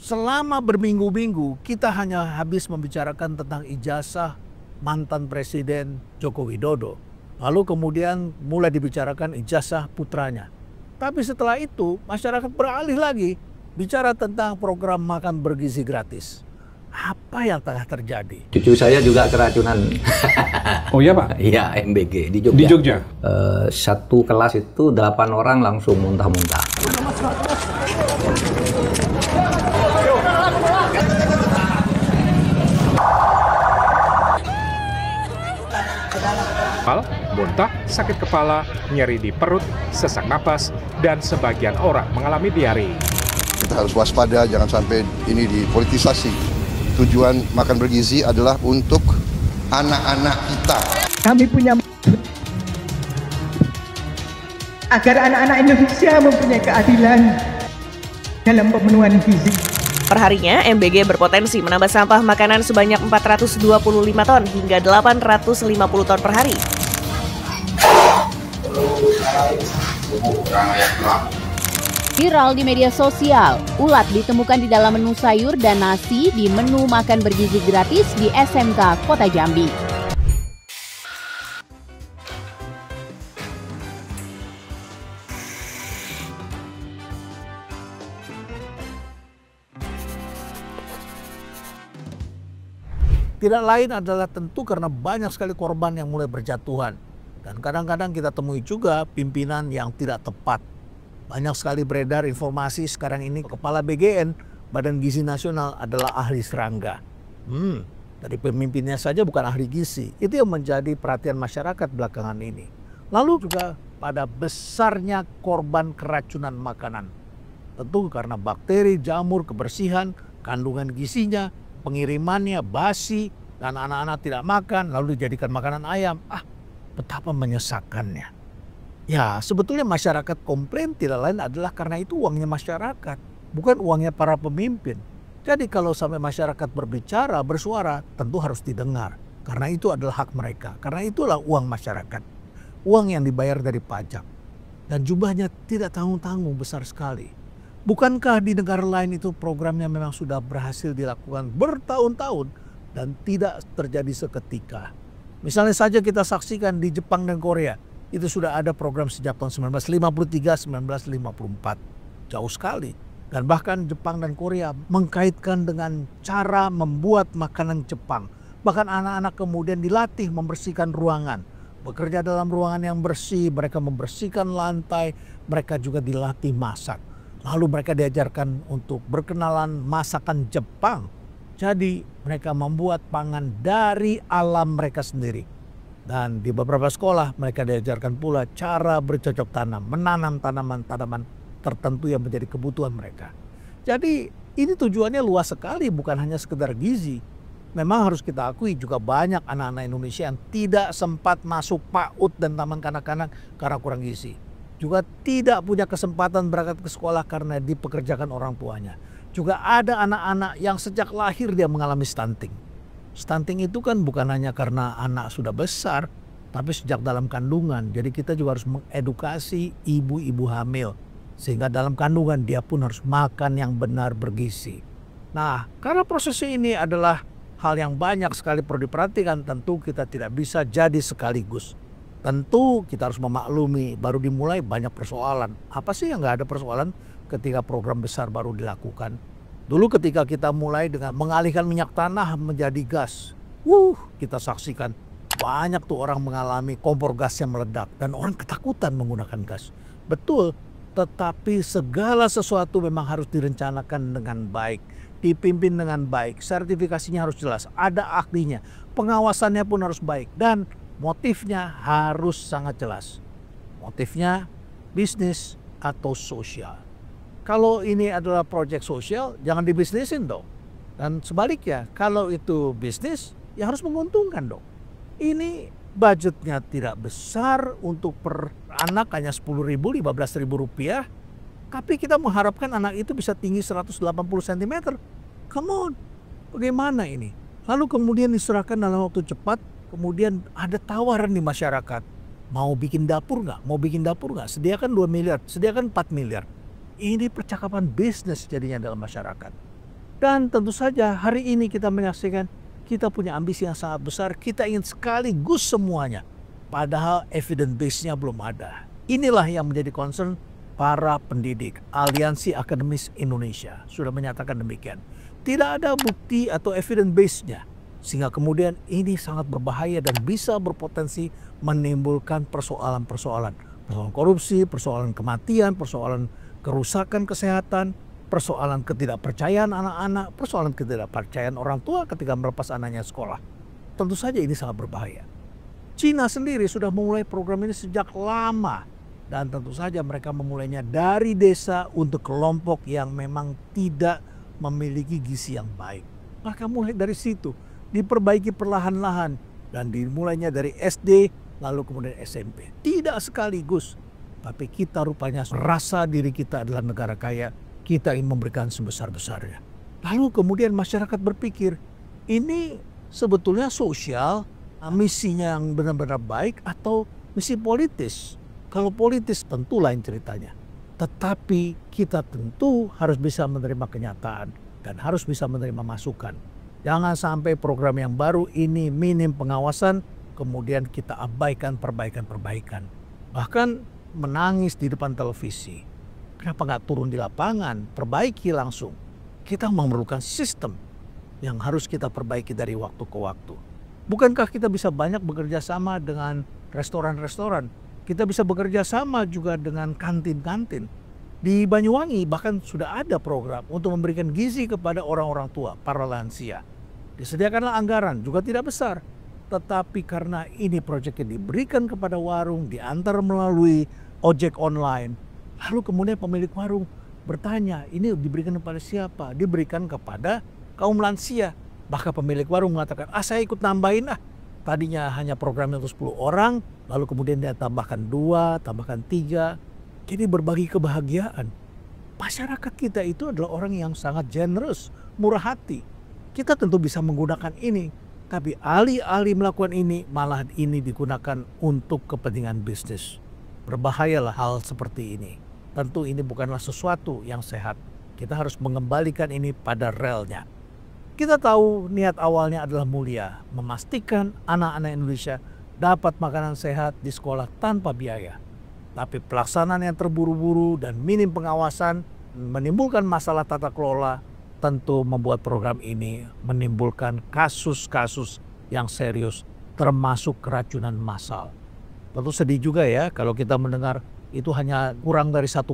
Selama berminggu-minggu kita hanya habis membicarakan tentang ijazah mantan Presiden Joko Widodo. Lalu kemudian mulai dibicarakan ijazah putranya. Tapi setelah itu masyarakat beralih lagi bicara tentang program makan bergizi gratis. Apa yang tengah terjadi? Cucu saya juga keracunan. Oh iya Pak? Iya, MBG di Jogja. Di Jogja? Satu kelas itu 8 orang langsung muntah-muntah. Muntah, sakit kepala, nyeri di perut, sesak napas, dan sebagian orang mengalami diare. Kita harus waspada, jangan sampai ini dipolitisasi. Tujuan makan bergizi adalah untuk anak-anak kita. Kami punya agar anak-anak Indonesia mempunyai keadilan dalam pemenuhan gizi. Perharinya, MBG berpotensi menambah sampah makanan sebanyak 425 ton hingga 850 ton per hari. Viral di media sosial, ulat ditemukan di dalam menu sayur dan nasi di menu makan bergizi gratis di SMK Kota Jambi. Tidak lain adalah tentu karena banyak sekali korban yang mulai berjatuhan. Dan kadang-kadang kita temui juga pimpinan yang tidak tepat. Banyak sekali beredar informasi sekarang ini Kepala BGN, Badan Gizi Nasional adalah ahli serangga. Dari pemimpinnya saja bukan ahli gizi. Itu yang menjadi perhatian masyarakat belakangan ini. Lalu juga pada besarnya korban keracunan makanan. Tentu karena bakteri, jamur, kebersihan, kandungan gizinya, pengirimannya basi, dan anak-anak tidak makan lalu dijadikan makanan ayam. Betapa menyesakannya. Ya, sebetulnya masyarakat komplain tidak lain adalah karena itu uangnya masyarakat, bukan uangnya para pemimpin. Jadi kalau sampai masyarakat berbicara, bersuara, tentu harus didengar. Karena itu adalah hak mereka. Karena itulah uang masyarakat. Uang yang dibayar dari pajak. Dan jumlahnya tidak tanggung-tanggung, besar sekali. Bukankah di negara lain itu programnya memang sudah berhasil dilakukan bertahun-tahun dan tidak terjadi seketika? Misalnya saja kita saksikan di Jepang dan Korea, itu sudah ada program sejak tahun 1953-1954. Jauh sekali. Dan bahkan Jepang dan Korea mengkaitkan dengan cara membuat makanan Jepang. Bahkan anak-anak kemudian dilatih membersihkan ruangan. Bekerja dalam ruangan yang bersih, mereka membersihkan lantai, mereka juga dilatih masak. Lalu mereka diajarkan untuk berkenalan masakan Jepang. Jadi mereka membuat pangan dari alam mereka sendiri. Dan di beberapa sekolah mereka diajarkan pula cara bercocok tanam, menanam tanaman-tanaman tertentu yang menjadi kebutuhan mereka. Jadi ini tujuannya luas sekali, bukan hanya sekedar gizi. Memang harus kita akui juga banyak anak-anak Indonesia yang tidak sempat masuk PAUD dan taman kanak-kanak karena kurang gizi. Juga tidak punya kesempatan berangkat ke sekolah karena dipekerjakan orang tuanya. Juga ada anak-anak yang sejak lahir dia mengalami stunting. Stunting itu kan bukan hanya karena anak sudah besar, tapi sejak dalam kandungan. Jadi kita juga harus mengedukasi ibu-ibu hamil. Sehingga dalam kandungan dia pun harus makan yang benar bergizi. Nah, karena proses ini adalah hal yang banyak sekali perlu diperhatikan, tentu kita tidak bisa jadi sekaligus. Tentu kita harus memaklumi, baru dimulai banyak persoalan. Apa sih yang nggak ada persoalan ketika program besar baru dilakukan? Dulu ketika kita mulai dengan mengalihkan minyak tanah menjadi gas, kita saksikan banyak tuh orang mengalami kompor gas yang meledak dan orang ketakutan menggunakan gas. Betul, tetapi segala sesuatu memang harus direncanakan dengan baik, dipimpin dengan baik, sertifikasinya harus jelas, ada ahlinya, pengawasannya pun harus baik, dan motifnya harus sangat jelas. Motifnya bisnis atau sosial. Kalau ini adalah proyek sosial, jangan dibisnisin dong. Dan sebaliknya, kalau itu bisnis, ya harus menguntungkan dong. Ini budgetnya tidak besar, untuk per anak hanya 10.000, 15.000 rupiah. Tapi kita mengharapkan anak itu bisa tinggi 180 cm. Come on, bagaimana ini? Lalu kemudian diserahkan dalam waktu cepat, kemudian ada tawaran di masyarakat. Mau bikin dapur nggak? Mau bikin dapur nggak? Sediakan 2 miliar, sediakan 4 miliar. Ini percakapan bisnis jadinya dalam masyarakat. Dan tentu saja hari ini kita menyaksikan kita punya ambisi yang sangat besar. Kita ingin sekaligus semuanya. Padahal evidence base-nya belum ada. Inilah yang menjadi concern para pendidik. Aliansi Akademis Indonesia sudah menyatakan demikian. Tidak ada bukti atau evidence base-nya. Sehingga kemudian ini sangat berbahaya dan bisa berpotensi menimbulkan persoalan-persoalan. Persoalan korupsi, persoalan kematian, persoalan kerusakan kesehatan, persoalan ketidakpercayaan anak-anak, persoalan ketidakpercayaan orang tua ketika melepas anaknya sekolah. Tentu saja ini sangat berbahaya. Cina sendiri sudah memulai program ini sejak lama. Dan tentu saja mereka memulainya dari desa untuk kelompok yang memang tidak memiliki gizi yang baik. Mereka mulai dari situ, diperbaiki perlahan-lahan. Dan dimulainya dari SD, lalu kemudian SMP. Tidak sekaligus, tapi kita rupanya merasa diri kita adalah negara kaya. Kita ingin memberikan sebesar-besarnya. Lalu kemudian masyarakat berpikir, ini sebetulnya sosial, misinya yang benar-benar baik atau misi politis. Kalau politis tentu lain ceritanya. Tetapi kita tentu harus bisa menerima kenyataan dan harus bisa menerima masukan. Jangan sampai program yang baru ini minim pengawasan, kemudian kita abaikan perbaikan-perbaikan. Bahkan menangis di depan televisi. Kenapa nggak turun di lapangan, perbaiki langsung. Kita memerlukan sistem yang harus kita perbaiki dari waktu ke waktu. Bukankah kita bisa banyak bekerja sama dengan restoran-restoran? Kita bisa bekerja sama juga dengan kantin-kantin. Di Banyuwangi bahkan sudah ada program untuk memberikan gizi kepada orang-orang tua, para lansia. Disediakanlah anggaran, juga tidak besar. Tetapi karena ini proyeknya diberikan kepada warung, diantar melalui ojek online. Lalu kemudian pemilik warung bertanya, ini diberikan kepada siapa? Diberikan kepada kaum lansia. Bahkan pemilik warung mengatakan, saya ikut nambahin . Tadinya hanya programnya untuk 10 orang, lalu kemudian dia tambahkan 2, tambahkan 3. Jadi berbagi kebahagiaan. Masyarakat kita itu adalah orang yang sangat generous, murah hati. Kita tentu bisa menggunakan ini. Tapi alih-alih melakukan ini, malah ini digunakan untuk kepentingan bisnis. Berbahayalah hal seperti ini. Tentu ini bukanlah sesuatu yang sehat. Kita harus mengembalikan ini pada relnya. Kita tahu niat awalnya adalah mulia. Memastikan anak-anak Indonesia dapat makanan sehat di sekolah tanpa biaya. Tapi pelaksanaan yang terburu-buru dan minim pengawasan menimbulkan masalah tata kelola. Tentu membuat program ini menimbulkan kasus-kasus yang serius termasuk keracunan massal. Tentu sedih juga ya kalau kita mendengar itu hanya kurang dari 1%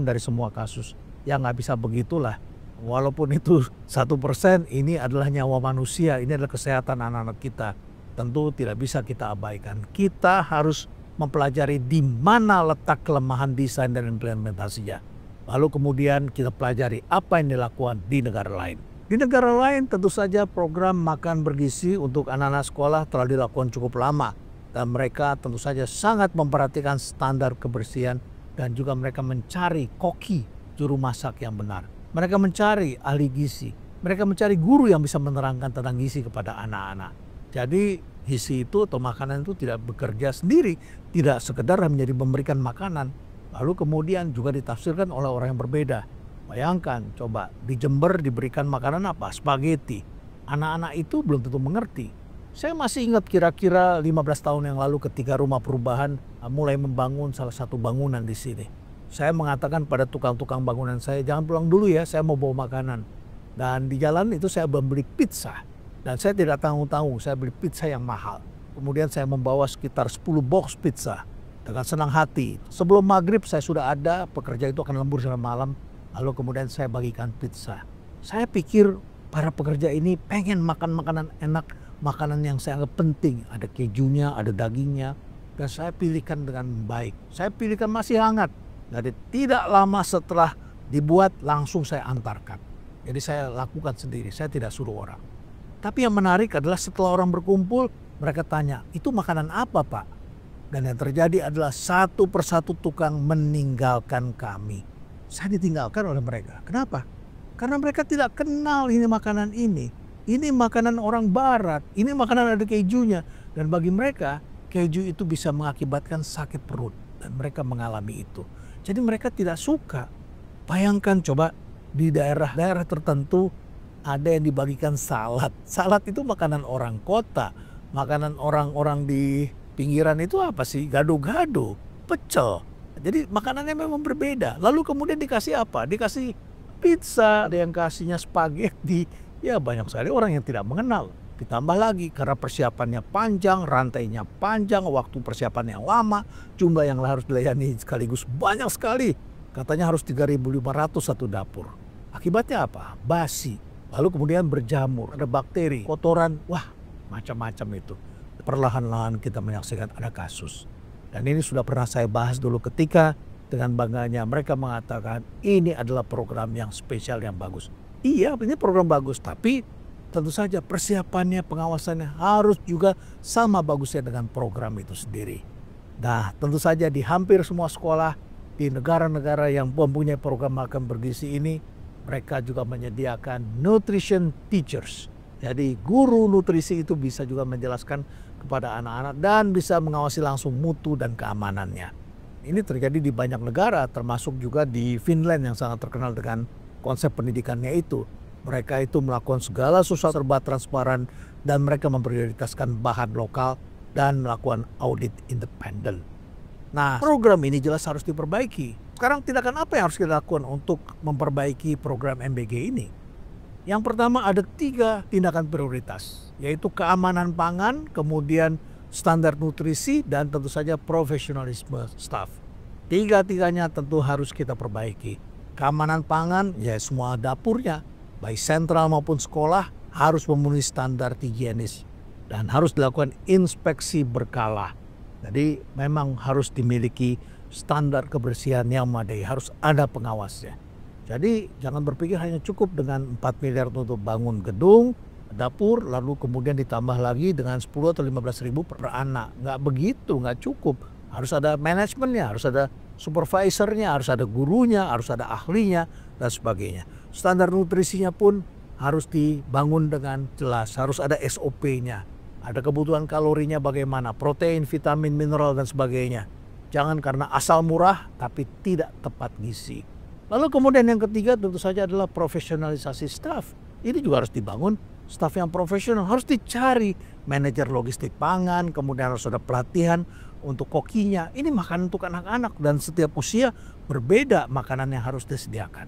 dari semua kasus. Ya nggak bisa begitulah. Walaupun itu 1%, ini adalah nyawa manusia, ini adalah kesehatan anak-anak kita. Tentu tidak bisa kita abaikan. Kita harus mempelajari di mana letak kelemahan desain dan implementasinya. Lalu kemudian kita pelajari apa yang dilakukan di negara lain. Di negara lain tentu saja program makan bergizi untuk anak-anak sekolah telah dilakukan cukup lama. Dan mereka tentu saja sangat memperhatikan standar kebersihan dan juga mereka mencari koki, juru masak yang benar. Mereka mencari ahli gizi. Mereka mencari guru yang bisa menerangkan tentang gizi kepada anak-anak. Jadi gizi itu atau makanan itu tidak bekerja sendiri. Tidak sekedar menjadi memberikan makanan. Lalu kemudian juga ditafsirkan oleh orang yang berbeda. Bayangkan coba di Jember diberikan makanan apa? Spaghetti. Anak-anak itu belum tentu mengerti. Saya masih ingat kira-kira 15 tahun yang lalu ketika Rumah Perubahan mulai membangun salah satu bangunan di sini. Saya mengatakan pada tukang-tukang bangunan saya, jangan pulang dulu ya, saya mau bawa makanan. Dan di jalan itu saya membeli pizza. Dan saya tidak tanggung-tanggung, saya beli pizza yang mahal. Kemudian saya membawa sekitar 10 box pizza dengan senang hati. Sebelum maghrib saya sudah ada, pekerja itu akan lembur sampai malam. Lalu kemudian saya bagikan pizza. Saya pikir para pekerja ini pengen makan makanan enak, makanan yang saya anggap penting. Ada kejunya, ada dagingnya. Dan saya pilihkan dengan baik. Saya pilihkan masih hangat. Jadi tidak lama setelah dibuat langsung saya antarkan. Jadi saya lakukan sendiri, saya tidak suruh orang. Tapi yang menarik adalah setelah orang berkumpul, mereka tanya, itu makanan apa Pak? Dan yang terjadi adalah satu persatu tukang meninggalkan kami. Saya ditinggalkan oleh mereka. Kenapa? Karena mereka tidak kenal ini makanan ini. Ini makanan orang barat, ini makanan ada kejunya. Dan bagi mereka, keju itu bisa mengakibatkan sakit perut. Dan mereka mengalami itu. Jadi mereka tidak suka. Bayangkan coba di daerah-daerah tertentu ada yang dibagikan salad. Salad itu makanan orang kota, makanan orang-orang di pinggiran itu apa sih? Gado-gado, pecel. Jadi makanannya memang berbeda. Lalu kemudian dikasih apa? Dikasih pizza, ada yang kasihnya spaghetti. Ya banyak sekali orang yang tidak mengenal. Ditambah lagi karena persiapannya panjang, rantainya panjang, waktu persiapannya lama, jumlah yang harus dilayani sekaligus banyak sekali. Katanya harus 3.500 satu dapur. Akibatnya apa? Basi. Lalu kemudian berjamur, ada bakteri, kotoran, wah macam-macam itu. Perlahan-lahan kita menyaksikan ada kasus. Dan ini sudah pernah saya bahas dulu ketika dengan bangganya mereka mengatakan ini adalah program yang spesial yang bagus. Iya, ini program bagus, tapi tentu saja persiapannya, pengawasannya harus juga sama bagusnya dengan program itu sendiri. Nah, tentu saja di hampir semua sekolah di negara-negara yang mempunyai program makan bergizi ini, mereka juga menyediakan nutrition teachers. Jadi guru nutrisi itu bisa juga menjelaskan kepada anak-anak dan bisa mengawasi langsung mutu dan keamanannya. Ini terjadi di banyak negara, termasuk juga di Finland yang sangat terkenal dengan konsep pendidikannya itu. Mereka itu melakukan segala sesuatu serba transparan dan mereka memprioritaskan bahan lokal dan melakukan audit independen. Nah, program ini jelas harus diperbaiki. Sekarang tindakan apa yang harus kita lakukan untuk memperbaiki program MBG ini? Yang pertama ada 3 tindakan prioritas, yaitu keamanan pangan, kemudian standar nutrisi, dan tentu saja profesionalisme staf. 3-tiganya tentu harus kita perbaiki. Keamanan pangan, ya semua dapurnya, baik sentral maupun sekolah, harus memenuhi standar higienis dan harus dilakukan inspeksi berkala. Jadi memang harus dimiliki standar kebersihan yang memadai, harus ada pengawasnya. Jadi jangan berpikir hanya cukup dengan 4 miliar untuk bangun gedung, dapur, lalu kemudian ditambah lagi dengan 10 atau 15 ribu per anak. Nggak begitu, nggak cukup. Harus ada manajemennya, harus ada supervisornya, harus ada gurunya, harus ada ahlinya, dan sebagainya. Standar nutrisinya pun harus dibangun dengan jelas, harus ada SOP-nya. Ada kebutuhan kalorinya bagaimana, protein, vitamin, mineral, dan sebagainya. Jangan karena asal murah tapi tidak tepat gizi. Lalu kemudian yang ketiga tentu saja adalah profesionalisasi staf. Ini juga harus dibangun staf yang profesional. Harus dicari manajer logistik pangan, kemudian harus ada pelatihan untuk kokinya. Ini makanan untuk anak-anak dan setiap usia berbeda makanan yang harus disediakan.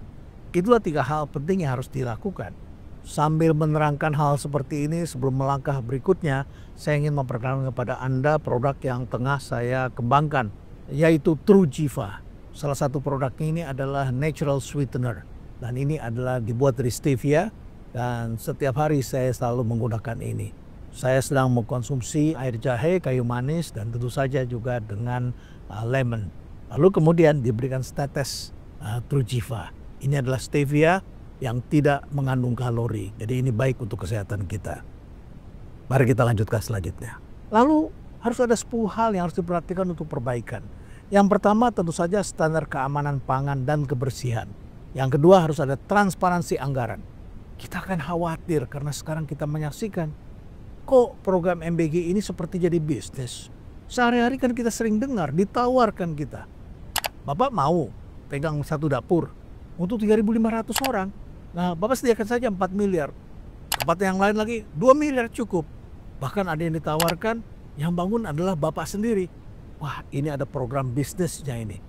Itulah 3 hal penting yang harus dilakukan. Sambil menerangkan hal seperti ini sebelum melangkah berikutnya, saya ingin memperkenalkan kepada Anda produk yang tengah saya kembangkan, yaitu Trujiva. Salah satu produknya ini adalah natural sweetener. Dan ini adalah dibuat dari stevia dan setiap hari saya selalu menggunakan ini. Saya sedang mengkonsumsi air jahe, kayu manis, dan tentu saja juga dengan lemon. Lalu kemudian diberikan setetes Trujiva. Ini adalah stevia yang tidak mengandung kalori. Jadi ini baik untuk kesehatan kita. Mari kita lanjutkan selanjutnya. Lalu harus ada 10 hal yang harus diperhatikan untuk perbaikan. Yang pertama tentu saja standar keamanan pangan dan kebersihan. Yang kedua harus ada transparansi anggaran. Kita akan khawatir karena sekarang kita menyaksikan kok program MBG ini seperti jadi bisnis. Sehari-hari kan kita sering dengar, ditawarkan kita. Bapak mau pegang satu dapur untuk 3.500 orang. Nah, Bapak sediakan saja 4 miliar. Tempat yang lain lagi 2 miliar cukup. Bahkan ada yang ditawarkan yang bangun adalah Bapak sendiri. Wah, ini ada program bisnisnya ini.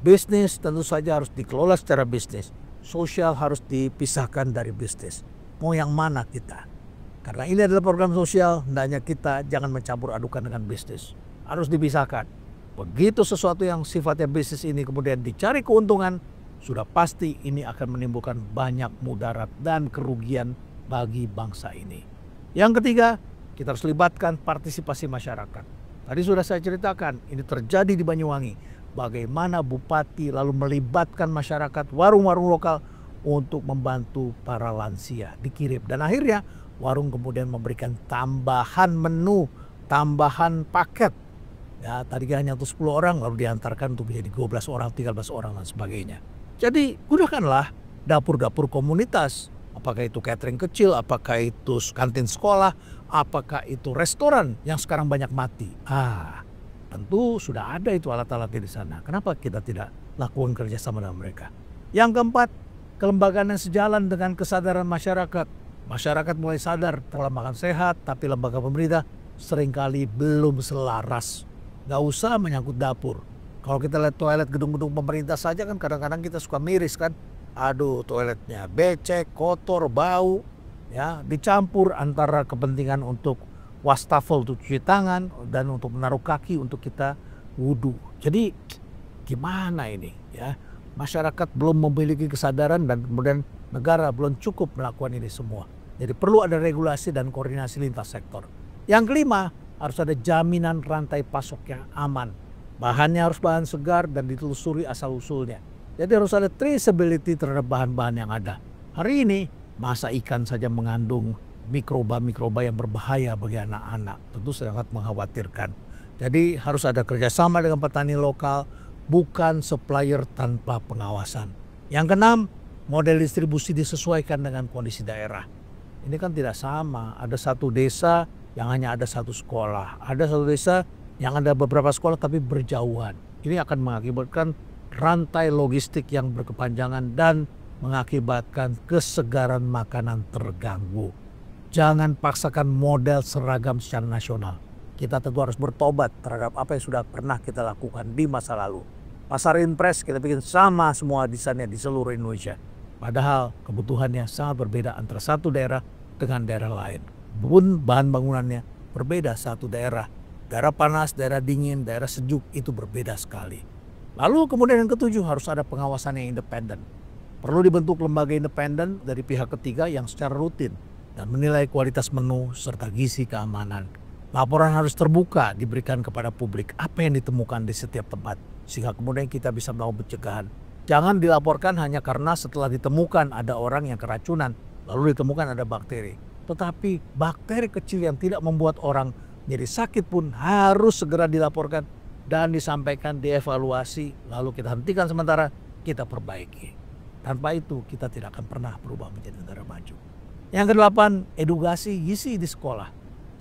Bisnis tentu saja harus dikelola secara bisnis. Sosial harus dipisahkan dari bisnis. Mau yang mana kita? Karena ini adalah program sosial, hendaknya kita jangan mencampur adukan dengan bisnis. Harus dipisahkan. Begitu sesuatu yang sifatnya bisnis ini kemudian dicari keuntungan, sudah pasti ini akan menimbulkan banyak mudarat dan kerugian bagi bangsa ini. Yang ketiga, kita harus libatkan partisipasi masyarakat. Tadi sudah saya ceritakan, ini terjadi di Banyuwangi. Bagaimana bupati lalu melibatkan masyarakat warung-warung lokal untuk membantu para lansia dikirim. Dan akhirnya warung kemudian memberikan tambahan menu, tambahan paket. Ya, tadinya hanya untuk 10 orang lalu diantarkan untuk menjadi 12 orang, 13 orang dan sebagainya. Jadi gunakanlah dapur-dapur komunitas. Apakah itu catering kecil, apakah itu kantin sekolah, apakah itu restoran yang sekarang banyak mati. Tentu sudah ada itu alat-alatnya di sana. Kenapa kita tidak lakukan kerjasama dengan mereka? Yang keempat, kelembagaan yang sejalan dengan kesadaran masyarakat. Masyarakat mulai sadar pola makan sehat, tapi lembaga pemerintah seringkali belum selaras. Gak usah menyangkut dapur. Kalau kita lihat toilet gedung-gedung pemerintah saja kan kadang-kadang kita suka miris kan. Aduh, toiletnya becek, kotor, bau, ya, dicampur antara kepentingan untuk wastafel untuk cuci tangan dan untuk menaruh kaki untuk kita wudhu. Jadi gimana ini ya? Masyarakat belum memiliki kesadaran dan kemudian negara belum cukup melakukan ini semua. Jadi perlu ada regulasi dan koordinasi lintas sektor. Yang kelima, harus ada jaminan rantai pasok yang aman. Bahannya harus bahan segar dan ditelusuri asal-usulnya. Jadi harus ada traceability terhadap bahan-bahan yang ada. Hari ini, masa ikan saja mengandung mikroba-mikroba yang berbahaya bagi anak-anak. Tentu sangat mengkhawatirkan. Jadi harus ada kerjasama dengan petani lokal, bukan supplier tanpa pengawasan. Yang keenam, model distribusi disesuaikan dengan kondisi daerah. Ini kan tidak sama. Ada satu desa yang hanya ada satu sekolah. Ada satu desa yang ada beberapa sekolah tapi berjauhan. Ini akan mengakibatkan rantai logistik yang berkepanjangan dan mengakibatkan kesegaran makanan terganggu. Jangan paksakan model seragam secara nasional. Kita tentu harus bertobat terhadap apa yang sudah pernah kita lakukan di masa lalu. Pasar impres kita bikin sama semua desainnya di seluruh Indonesia. Padahal kebutuhannya sangat berbeda antara satu daerah dengan daerah lain. Pun bahan bangunannya berbeda satu daerah. Daerah panas, daerah dingin, daerah sejuk itu berbeda sekali. Lalu kemudian yang ketujuh harus ada pengawasan yang independen. Perlu dibentuk lembaga independen dari pihak ketiga yang secara rutin dan menilai kualitas menu serta gizi keamanan. Laporan harus terbuka diberikan kepada publik apa yang ditemukan di setiap tempat sehingga kemudian kita bisa melakukan pencegahan. Jangan dilaporkan hanya karena setelah ditemukan ada orang yang keracunan, lalu ditemukan ada bakteri. Tetapi bakteri kecil yang tidak membuat orang jadi sakit pun harus segera dilaporkan dan disampaikan, dievaluasi, lalu kita hentikan sementara, kita perbaiki. Tanpa itu kita tidak akan pernah berubah menjadi negara maju. Yang kedelapan, edukasi gizi di sekolah.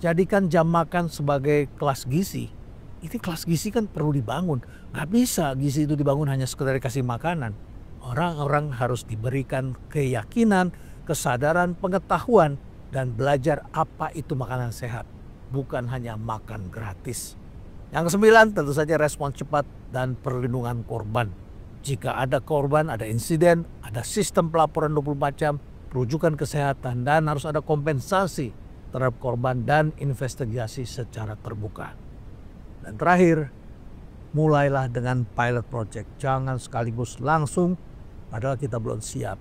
Jadikan jam makan sebagai kelas gizi. Ini kelas gizi kan perlu dibangun. Gak bisa gizi itu dibangun hanya sekedar dikasih makanan. Orang-orang harus diberikan keyakinan, kesadaran, pengetahuan, dan belajar apa itu makanan sehat. Bukan hanya makan gratis. Yang kesembilan, tentu saja respon cepat dan perlindungan korban. Jika ada korban, ada insiden, ada sistem pelaporan 24 jam, rujukan kesehatan, dan harus ada kompensasi terhadap korban dan investigasi secara terbuka. Dan terakhir, mulailah dengan pilot project. Jangan sekaligus langsung padahal kita belum siap.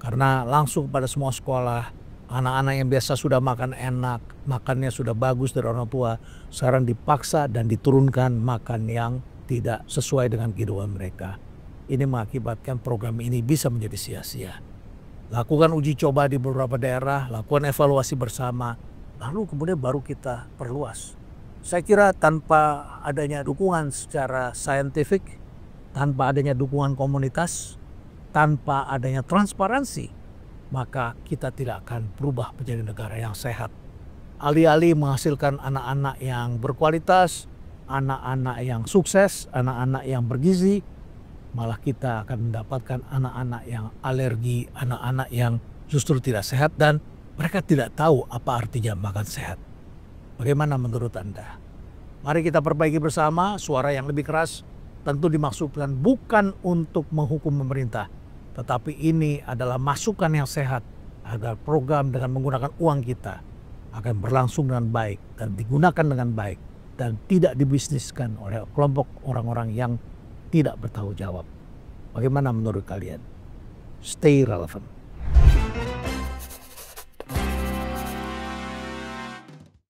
Karena langsung pada semua sekolah, anak-anak yang biasa sudah makan enak, makannya sudah bagus dari orang tua, sekarang dipaksa dan diturunkan makan yang tidak sesuai dengan kehidupan mereka. Ini mengakibatkan program ini bisa menjadi sia-sia. Lakukan uji coba di beberapa daerah, lakukan evaluasi bersama, lalu kemudian baru kita perluas. Saya kira tanpa adanya dukungan secara saintifik, tanpa adanya dukungan komunitas, tanpa adanya transparansi, maka kita tidak akan berubah menjadi negara yang sehat. Alih-alih menghasilkan anak-anak yang berkualitas, anak-anak yang sukses, anak-anak yang bergizi, malah kita akan mendapatkan anak-anak yang alergi, anak-anak yang justru tidak sehat dan mereka tidak tahu apa artinya makan sehat. Bagaimana menurut Anda? Mari kita perbaiki bersama. Suara yang lebih keras tentu dimaksudkan bukan untuk menghukum pemerintah, tetapi ini adalah masukan yang sehat agar program dengan menggunakan uang kita akan berlangsung dengan baik dan digunakan dengan baik dan tidak dibisniskan oleh kelompok orang-orang yang tidak bertanggung jawab. Bagaimana menurut kalian? Stay relevant.